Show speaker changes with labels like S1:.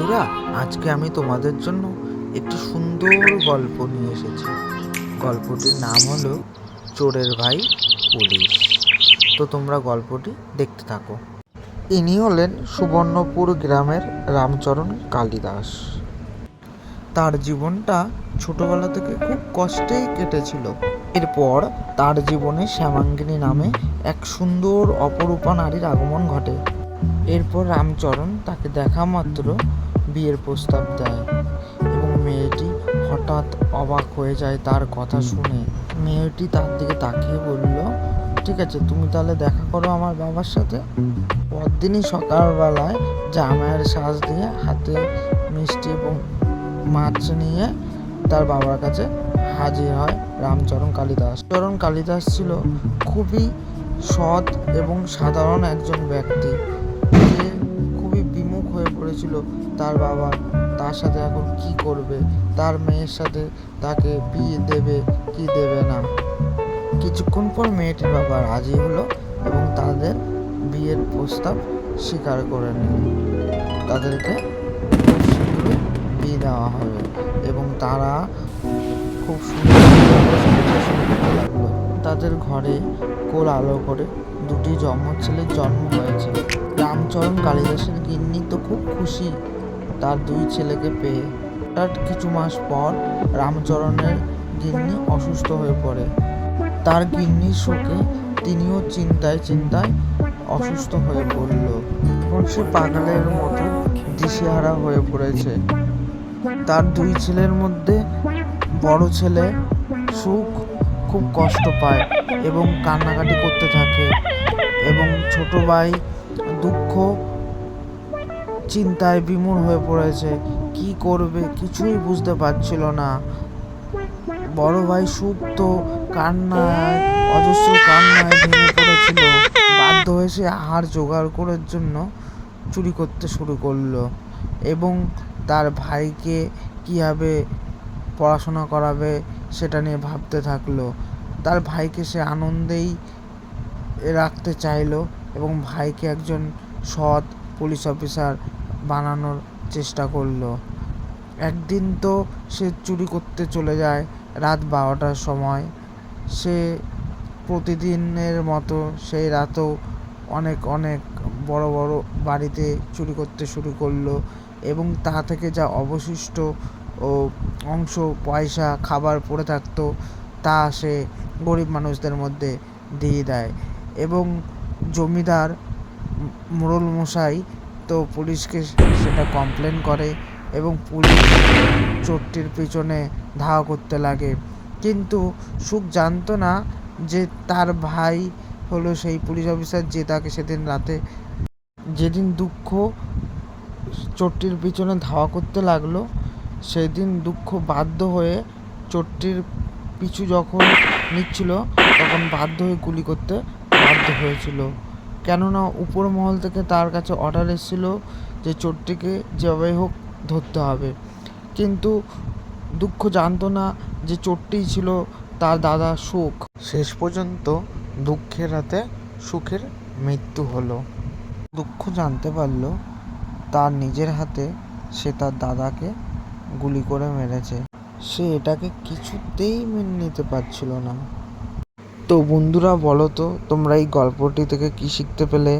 S1: বন্ধুরা, আজকে আমি তোমাদের জন্য একটি সুন্দর গল্প নিয়ে এসেছি। গল্পটির নাম হলো চোরের ভাই পুলিশ। তো তোমরা গল্পটি দেখতে থাকো। ইনি হলেন সুবর্ণপুর গ্রামের রামচরণ কালিদাস। তার জীবনটা ছোটবেলা থেকে খুব কষ্টেই কেটেছিল। এরপর তার জীবনে শ্যামাঙ্গিনী নামে এক সুন্দর অপরূপা নারীর আগমন ঘটে। এরপর রামচরণ তাকে দেখা মাত্র বিয়ের প্রস্তাব দেয় এবং মেয়েটি হঠাৎ অবাক হয়ে যায় তার কথা শুনে। মেয়েটি তার দিকে তাকিয়ে বলল, ঠিক আছে, তুমি তাহলে দেখা করো আমার বাবার সাথে। পরদিনই সকালবেলায় জামাইয়ের সাজ দিয়ে হাতে মিষ্টি এবং মাছ নিয়ে তার বাবার কাছে হাজির হয় রামচরণ কালিদাস। চরণ কালিদাস ছিল খুবই সৎ এবং সাধারণ একজন ব্যক্তি। সে খুবই বিমুখ হয়ে পড়েছিল তার বাবা তার সাথে এখন কি করবে, তার মেয়ের সাথে তাকে বিয়ে দেবে কি দেবে না। কিছুক্ষণ পর মেয়েটির বাবা রাজি হলো এবং তাদের বিয়ের প্রস্তাব স্বীকার করে নিল। তাদেরকে খুব শীঘ্রই বিয়ে দেওয়া হবে এবং তারা খুব সুন্দর লাগলো। তাদের ঘরে কোল আলো করে দুটি ছেলের জন্ম হয়েছে। রামচরণ কালিদাসের গিন্নি তো খুব খুশি তার দুই ছেলেকে পেয়ে। তার কিছু মাস পর রামচরণের গিন্নি অসুস্থ হয়ে পড়ে। তার গিন্নির শোকে তিনিও চিন্তায় অসুস্থ হয়ে পড়ল। এখন সে পাগলের মতো দিশেহারা হয়ে পড়েছে। তার দুই ছেলের মধ্যে বড় ছেলে সুখ খুব কষ্ট পায় এবং কান্নাকাটি করতে থাকে এবং ছোট ভাই দুঃখ চিন্তায় বিমূঢ় হয়ে পড়েছে। কি করবে কিছুই বুঝতে পারছিল না। বড় ভাই সুখ তো অজস্র কান্নায় ভেঙে পড়েছিল। বাধ্য হয়ে সে আহার জোগাড় করার জন্য চুরি করতে শুরু করলো এবং তার ভাইকে কীভাবে পড়াশোনা করাবে সেটা নিয়ে ভাবতে থাকলো। তার ভাইকে সে আনন্দেই রাখতে চাইলো এবং ভাইকে একজন সৎ পুলিশ অফিসার বানানোর চেষ্টা করলো। একদিন তো সে চুরি করতে চলে যায় রাত 12টার সময়। সে প্রতিদিনের মতো সেই রাতেও অনেক বড় বাড়িতে চুরি করতে শুরু করলো এবং তা থেকে যা অবশিষ্ট ও অংশ পয়সা খাবার পড়ে থাকতো তা সে গরিব মানুষদের মধ্যে দিয়ে দেয় এবং জমিদার মোড়ল মশাই তো পুলিশকে সেটা কমপ্লেন করে এবং পুলিশ চোরটির পিছনে ধাওয়া করতে লাগে। কিন্তু সুখ জানতো না যে তার ভাই হলো সেই পুলিশ অফিসার যে তাকে সেদিন রাতে যেদিন দুঃখ চোরটির পিছনে ধাওয়া করতে লাগলো সেদিন দুঃখ বাধ্য হয়ে চোরটির পিছু যখন নিচ্ছিল তখন বাধ্য হয়ে গুলি করতে বাধ্য হয়েছিল। কেননা উপর মহল থেকে তার কাছে অর্ডার এসেছিল যে চোরটিকে যেভাবে হোক ধরতে হবে। কিন্তু দুঃখ জানতো না যে চোরটিই ছিল তার দাদা সুখ। শেষ পর্যন্ত দুঃখের হাতে সুখের মৃত্যু হলো। দুঃখ জানতে পারলো তার নিজের হাতে সে তার দাদাকে গুলি করে মেরেছে। সে এটাকে কিছুতেই মেনে নিতে পারছিল না। তো বন্ধুরা, বলো তো তোমরা এই গল্পটি থেকে কি শিখতে পেলে?